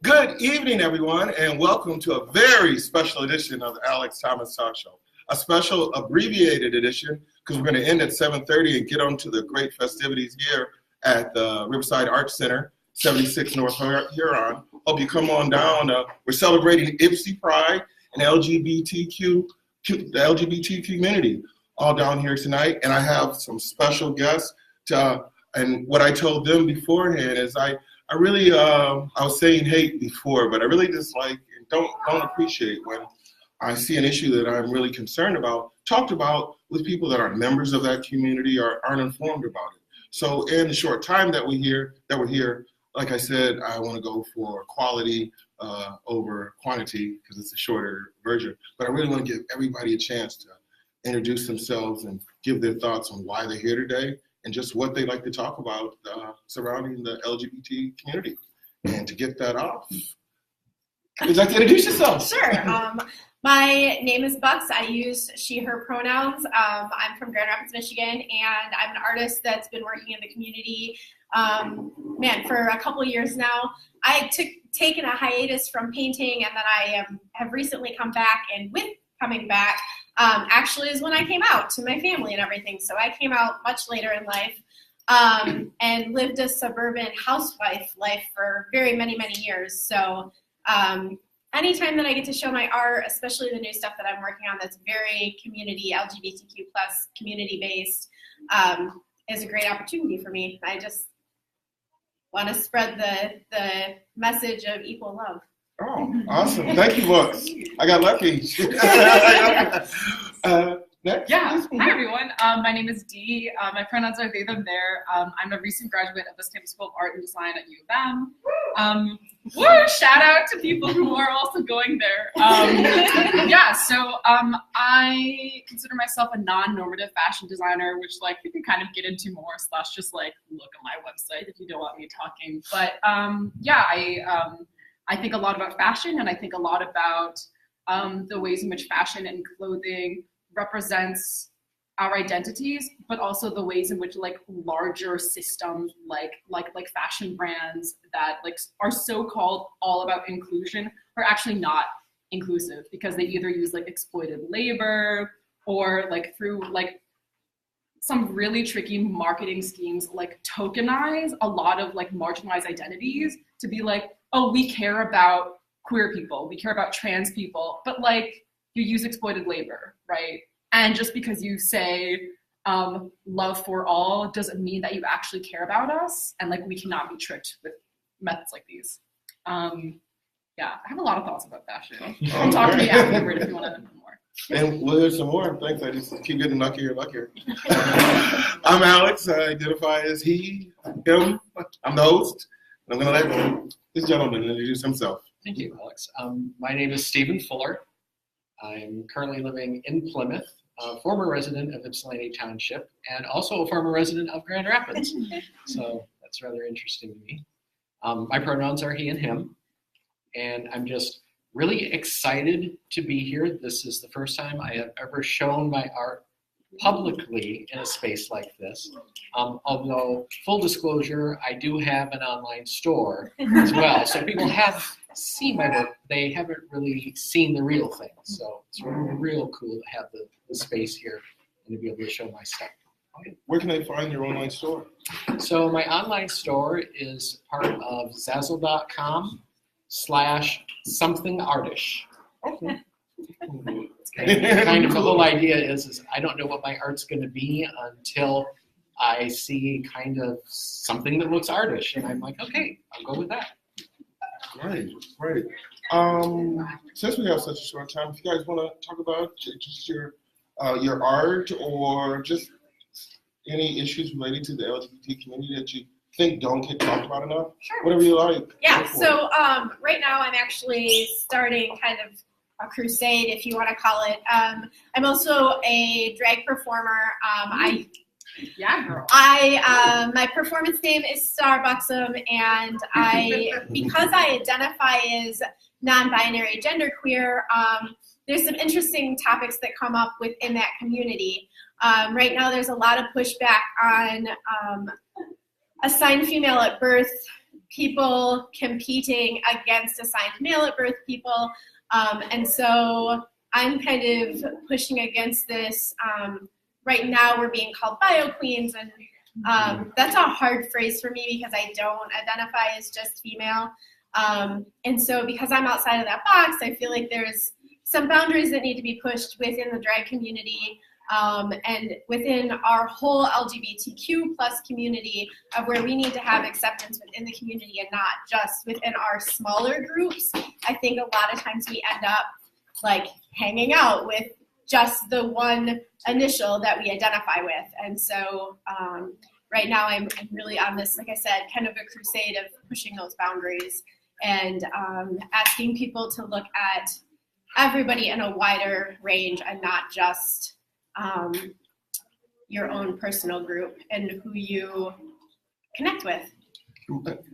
Good evening, everyone, and welcome to a very special edition of the Alex Thomas Talk Show. A special abbreviated edition because we're going to end at 7:30 and get on to the great festivities here at the Riverside Arts Center, 76 North Huron. Hope you come on down. We're celebrating Ipsy Pride and the LGBT community all down here tonight. And I have some special guests. And what I told them beforehand is I was saying hate before, but I really dislike and don't appreciate when I see an issue that I'm really concerned about, talked about with people that are members of that community or aren't informed about it. So in the short time that we're here, like I said, I want to go for quality over quantity because it's a shorter version. But I really want to give everybody a chance to introduce themselves and give their thoughts on why they're here today and just what they like to talk about surrounding the LGBT community. And to get that off, would you like to introduce yourself? Sure. My name is Bucks. I use she, her pronouns. I'm from Grand Rapids, Michigan, and I'm an artist that's been working in the community, for a couple of years now. I taken a hiatus from painting, and then I have recently come back, and with coming back, actually is when I came out to my family and everything. So I came out much later in life and lived a suburban housewife life for very many, many years. So anytime that I get to show my art, especially the new stuff that I'm working on that's very community, LGBTQ plus community based, is a great opportunity for me. I just want to spread the message of equal love. Oh, awesome. Thank you, Bucks. I got lucky. Next. Yeah. Hi, everyone. My name is Dee. My pronouns are they, them, their. I'm a recent graduate of the Stamford School of Art and Design at U of M. Shout out to people who are also going there. So I consider myself a non-normative fashion designer, which we can kind of get into more / just look at my website if you don't want me talking. But I think a lot about fashion, and I think a lot about the ways in which fashion and clothing represents our identities, but also the ways in which larger systems like fashion brands that are so-called all about inclusion are actually not inclusive because they either use exploited labor or through some really tricky marketing schemes tokenize a lot of marginalized identities to be oh, we care about queer people, we care about trans people, but you use exploited labor, right? And just because you say love for all doesn't mean that you actually care about us, and we cannot be tricked with methods like these. I have a lot of thoughts about fashion. Talk to me afterward if you want to know more. And we'll hear some more. Thanks. I just keep getting luckier and luckier. I'm Alex. I identify as he, him. I'm the host. I'm going to let this gentleman introduce himself. Thank you, Alex. My name is Stephen Fuller. I'm currently living in Plymouth, a former resident of Ypsilanti Township, and also a former resident of Grand Rapids. So that's rather interesting to me. My pronouns are he and him, and I'm just really excited to be here. This is the first time I have ever shown my art publicly in a space like this. Although, full disclosure, I do have an online store as well. So people have seen my work. They haven't really seen the real thing. So it's real cool to have the space here and to be able to show my stuff. Where can they find your online store? So my online store is part of Zazzle.com/somethingartish. Okay. Kind of the whole idea is I don't know what my art's going to be until I see kind of something that looks artish, and I'm like, okay, I'll go with that. Great. Since we have such a short time, if you guys want to talk about just your art or just any issues related to the LGBT community that you think don't get talked about enough, Sure. Whatever you like. Yeah. So right now I'm actually starting kind of a crusade, if you want to call it. I'm also a drag performer. My performance name is Starbucksum, and because I identify as non-binary, genderqueer, there's some interesting topics that come up within that community. Right now, there's a lot of pushback on assigned female at birth people competing against assigned male at birth people. And so I'm kind of pushing against this. Right now we're being called bio queens, and that's a hard phrase for me because I don't identify as just female. And so because I'm outside of that box, I feel like there's some boundaries that need to be pushed within the drag community, and within our whole LGBTQ plus community, of where we need to have acceptance within the community and not just within our smaller groups. I think a lot of times we end up like hanging out with just the one initial that we identify with. And so right now I'm really on this, like I said, kind of a crusade of pushing those boundaries and asking people to look at everybody in a wider range and not just your own personal group and who you connect with.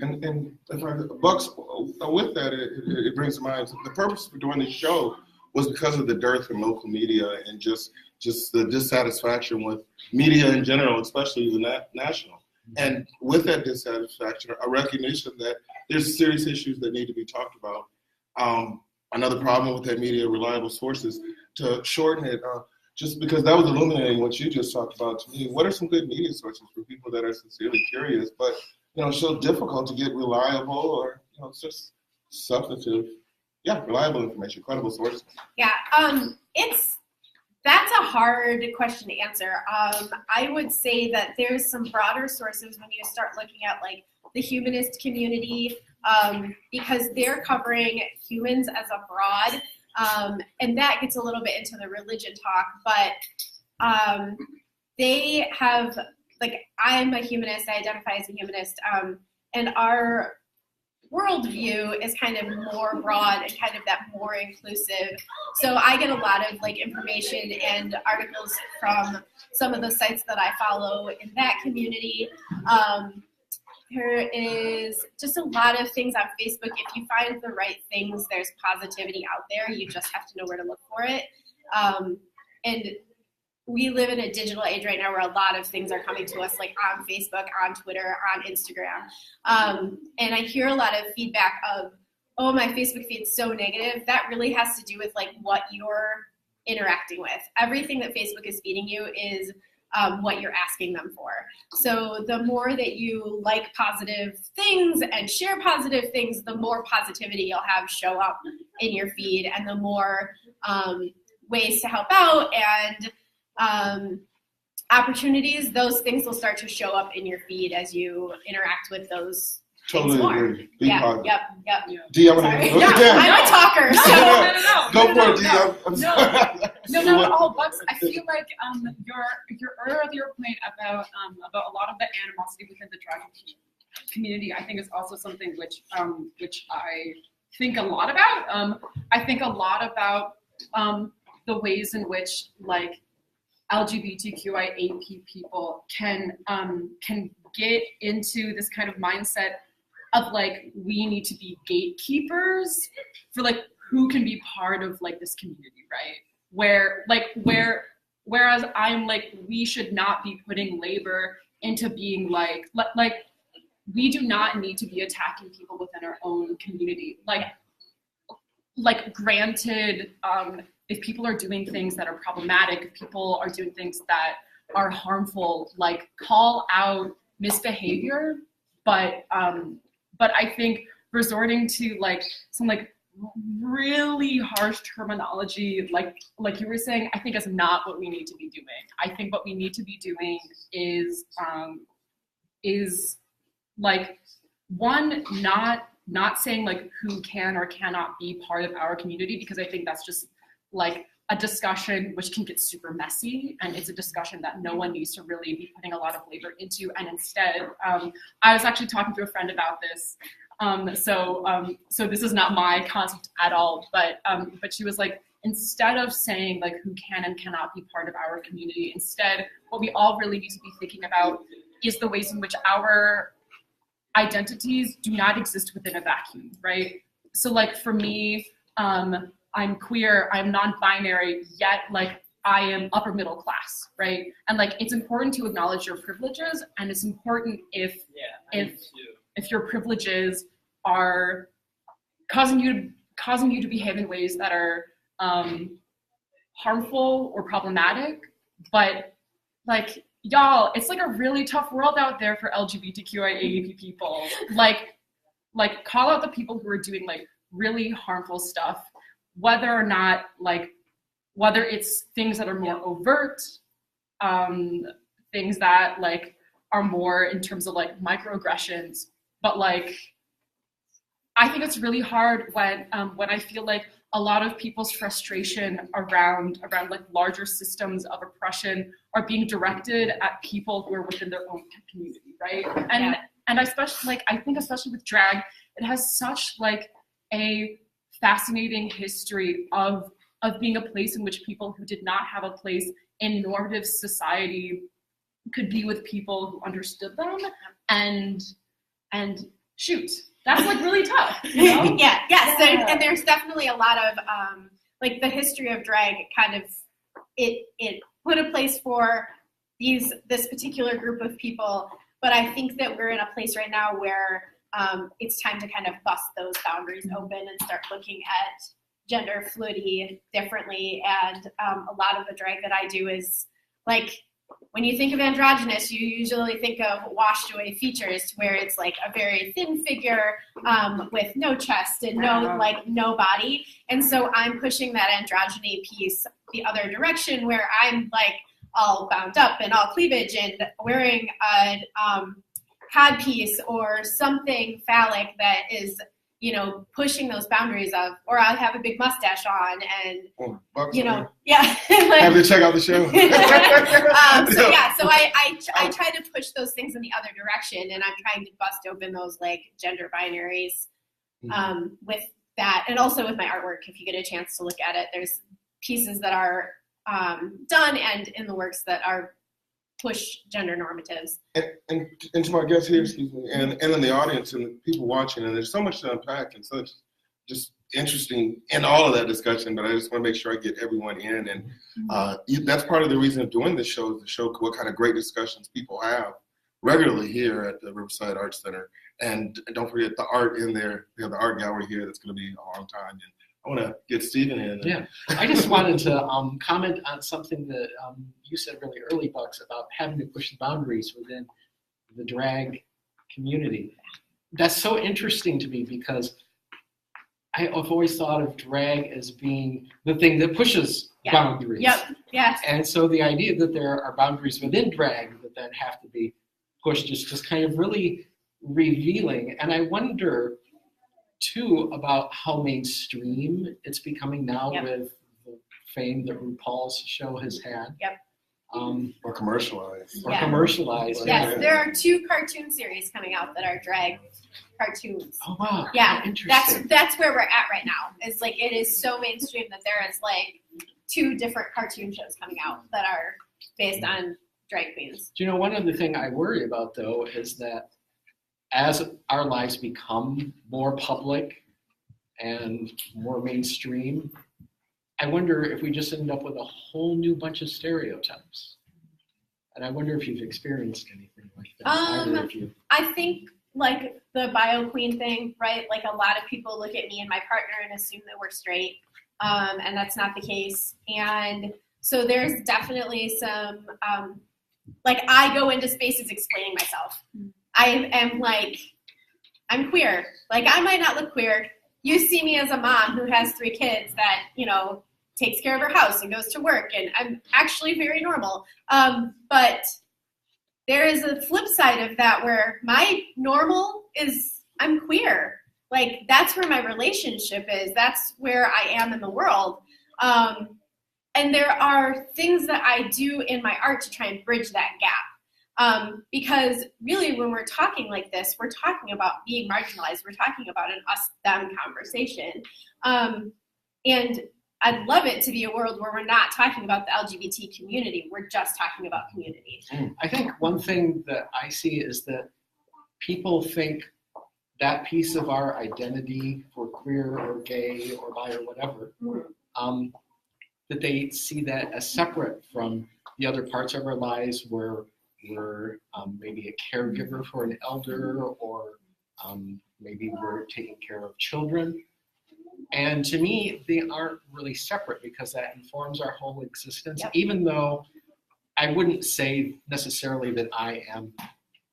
And if Bucks, with that, it brings to mind the purpose for doing this show was because of the dearth in local media and just the dissatisfaction with media in general, especially the national. And with that dissatisfaction, a recognition that there's serious issues that need to be talked about. Another problem with that media, reliable sources, to shorten it, just because that was illuminating what you just talked about to me. What are some good media sources for people that are sincerely curious, but so difficult to get reliable or it's just substantive, reliable information, credible sources? Yeah, that's a hard question to answer. I would say that there's some broader sources when you start looking at like the humanist community, because they're covering humans as a broad, and that gets a little bit into the religion talk, but they have, like, I'm a humanist, I identify as a humanist, and our worldview is kind of more broad and kind of that more inclusive. So I get a lot of like information and articles from some of the sites that I follow in that community. There is just a lot of things on Facebook. If you find the right things, there's positivity out there. You just have to know where to look for it. And we live in a digital age right now where a lot of things are coming to us, like on Facebook, on Twitter, on Instagram. And I hear a lot of feedback of, oh, my Facebook feed's so negative. That really has to do with like what you're interacting with. Everything that Facebook is feeding you is what you're asking them for. So the more that you like positive things and share positive things, the more positivity you'll have show up in your feed, and the more ways to help out and opportunities, those things will start to show up in your feed as you interact with those. Totally agree. Yep. Dee, I'm a talker. No. Go for it, Dee. No, not at all, Bucks. I feel like your earlier point about a lot of the animosity within the drag community, I think is also something which I think a lot about. I think a lot about the ways in which like LGBTQIA people can get into this kind of mindset of like, we need to be gatekeepers for like who can be part of like this community, right? Whereas I'm like, we should not be putting labor into being like we do not need to be attacking people within our own community. Like granted, if people are doing things that are problematic, if people are doing things that are harmful, like call out misbehavior, but I think resorting to like some like really harsh terminology, like you were saying, I think is not what we need to be doing. I think what we need to be doing is like, one, not saying like who can or cannot be part of our community, because I think that's just like a discussion which can get super messy, and it's a discussion that no one needs to really be putting a lot of labor into. And instead, I was actually talking to a friend about this. So this is not my concept at all, but she was like, instead of saying like who can and cannot be part of our community, instead, what we all really need to be thinking about is the ways in which our identities do not exist within a vacuum, right? So like for me, I'm queer, I'm non-binary, yet like I am upper middle class, right? And like it's important to acknowledge your privileges, and it's important if if your privileges are causing you to behave in ways that are harmful or problematic. But like, y'all, it's like a really tough world out there for LGBTQIA people. Like call out the people who are doing like really harmful stuff, whether or not whether it's things that are more overt, things that like are more in terms of like microaggressions. But like, I think it's really hard when I feel like a lot of people's frustration around like larger systems of oppression are being directed at people who are within their own community, right? And especially like, I think especially with drag, it has such like a fascinating history of being a place in which people who did not have a place in normative society could be with people who understood them, and shoot, that's like really tough, you know? Yes. And there's definitely a lot of like the history of drag kind of it put a place for this particular group of people, but I think that we're in a place right now where it's time to kind of bust those boundaries open and start looking at gender fluidity differently. And a lot of the drag that I do is like, when you think of androgynous, you usually think of washed away features where it's like a very thin figure with no chest and no body. And so I'm pushing that androgyny piece the other direction, where I'm like all bound up and all cleavage and wearing a cod piece or something phallic that is, you know, pushing those boundaries of, or I have a big mustache on and, you know, have to check out the show. So I try to push those things in the other direction, and I'm trying to bust open those like gender binaries with that. And also with my artwork, if you get a chance to look at it, there's pieces that are done and in the works that are push gender normatives. And to my guests here, excuse me, and in the audience and people watching, and there's so much to unpack and such just interesting in all of that discussion, but I just want to make sure I get everyone in. And that's part of the reason of doing this show, is to show what kind of great discussions people have regularly here at the Riverside Arts Center. And don't forget the art in there. We have the art gallery here that's going to be a long time. And I want to get Stephen in. Yeah, I just wanted to comment on something that you said really early, Bucks, about having to push the boundaries within the drag community. That's so interesting to me, because I've always thought of drag as being the thing that pushes boundaries. Yes. And so the idea that there are boundaries within drag that then have to be pushed is just kind of really revealing. And I wonder too about how mainstream it's becoming now with the fame that RuPaul's show has had. Or commercialized. Commercialized. Yes, there are 2 cartoon series coming out that are drag cartoons. Oh wow. Yeah, interesting. that's where we're at right now. It's like it is so mainstream that there is like 2 different cartoon shows coming out that are based on drag queens. Do you know, one other thing I worry about though is that as our lives become more public and more mainstream, I wonder if we just end up with a whole new bunch of stereotypes. And I wonder if you've experienced anything like that. Either of you. I think like the bio queen thing, right? Like a lot of people look at me and my partner and assume that we're straight, and that's not the case. And so there's definitely some, like I go into spaces explaining myself. I am like, I'm queer. Like I might not look queer. You see me as a mom who has 3 kids that, you know, takes care of her house and goes to work, and I'm actually very normal. But there is a flip side of that where my normal is I'm queer. Like that's where my relationship is. That's where I am in the world. And there are things that I do in my art to try and bridge that gap. Because really when we're talking like this, we're talking about being marginalized. We're talking about an us-them conversation. And I'd love it to be a world where we're not talking about the LGBT community. We're just talking about community. I think one thing that I see is that people think that piece of our identity for queer or gay or bi or whatever, that they see that as separate from the other parts of our lives where we're maybe a caregiver for an elder or Maybe we're taking care of children. And to me, they aren't really separate because that informs our whole existence, Yep. even though I wouldn't say necessarily that I am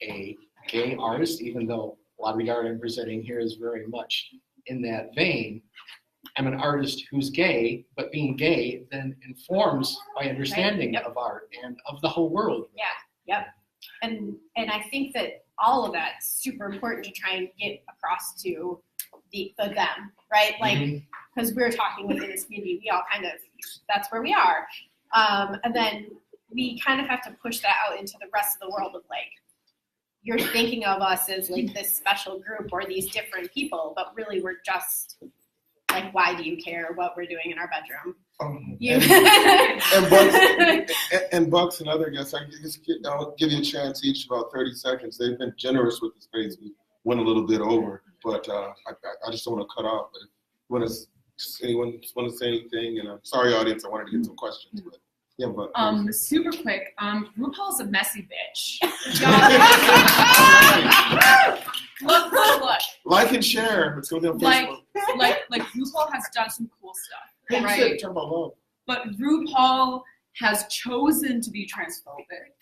a gay artist, even though a lot of the art I'm presenting here is very much in that vein. I'm an artist who's gay, but being gay then informs my understanding Yep. of art and of the whole world. Yeah, yep. And I think that all of that's super important to try and get across to the them, right? Like, because we're talking within this community, we all kind of, that's where we are. And then we kind of have to push that out into the rest of the world of like, you're thinking of us as like this special group or these different people, but really we're just like, why do you care what we're doing in our bedroom? And Bucks and other guests, I'll give you a chance each, about 30 seconds. They've been generous with the space. We went a little bit over, but I just don't want to cut off. But anyone want to say anything? And I'm sorry, audience, I wanted to get some questions. But yeah, but super quick. RuPaul's a messy bitch. Look. Like and share. Let's go down Facebook. Like RuPaul has done some cool stuff, right? Talk about love. But RuPaul has chosen to be transphobic.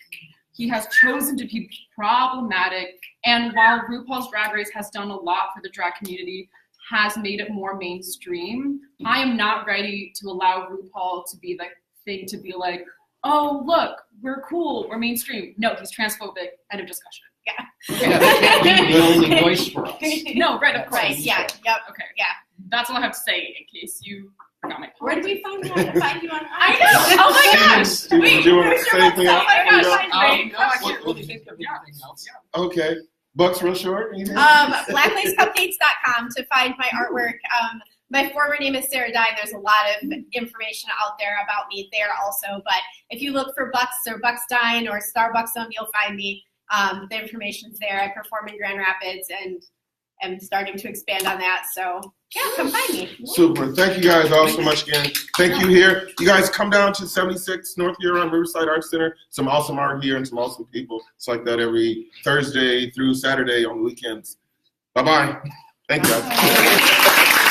He has chosen to be problematic. And while RuPaul's Drag Race has done a lot for the drag community, has made it more mainstream, I am not ready to allow RuPaul to be the thing to be like, oh, look, we're cool, we're mainstream. No, he's transphobic. End of discussion. Yeah. Yeah, that can't be the only voice for us. No, right, of course. Right, yeah, yep. Okay. Yeah. That's all I have to say in case you forgot my point. Where do we find you on? Find you on? I know! Oh my gosh! Steven, Wait, do you want to where's say your anything website? else? Oh my gosh, No, wait. I can't really think of anything else. Okay. Bucks real short. Anything? Blacklacecupcakes.com to find my artwork. My former name is Sarah Dine. There's a lot of information out there about me there also. But if you look for Bucks or Bucks Dine or Starbucks, you'll find me. The information's there. I perform in Grand Rapids and am starting to expand on that. So yeah, come find me. Super. Thank you guys all so much again. Thank you here. You guys come down to 76 North Huron Riverside Arts Center. Some awesome art here and some awesome people. It's like that every Thursday through Saturday on the weekends. Bye-bye. Thank you guys.